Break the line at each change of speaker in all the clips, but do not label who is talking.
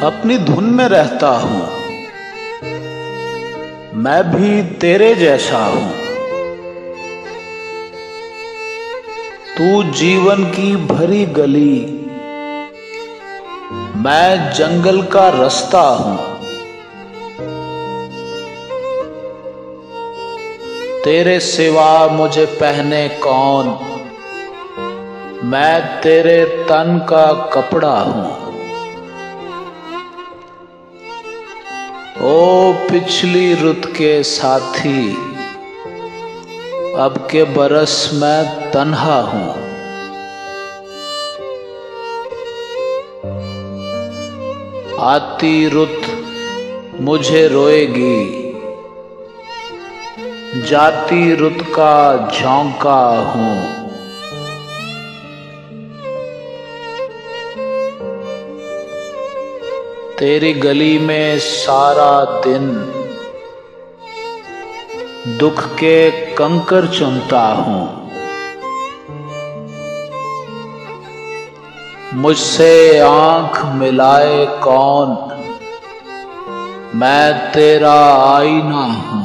अपनी धुन में रहता हूं, मैं भी तेरे जैसा हूं। तू जीवन की भरी गली, मैं जंगल का रास्ता हूं। तेरे सिवा मुझे पहने कौन, मैं तेरे तन का कपड़ा हूं। ओ पिछली रुत के साथी, अब के बरस मैं तन्हा हूं। आती रुत मुझे रोएगी, जाती रुत का झोंका हूं। तेरी गली में सारा दिन दुख के कंकर चुनता हूं। मुझसे आंख मिलाए कौन, मैं तेरा आईना हूं।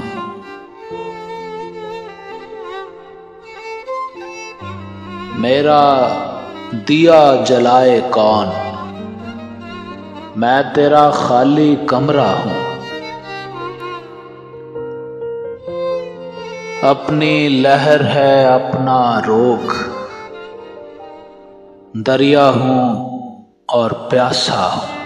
मेरा दिया जलाए कौन, मैं तेरा खाली कमरा हूं। अपनी लहर है अपना रोक, दरिया हूं और प्यासा हूं।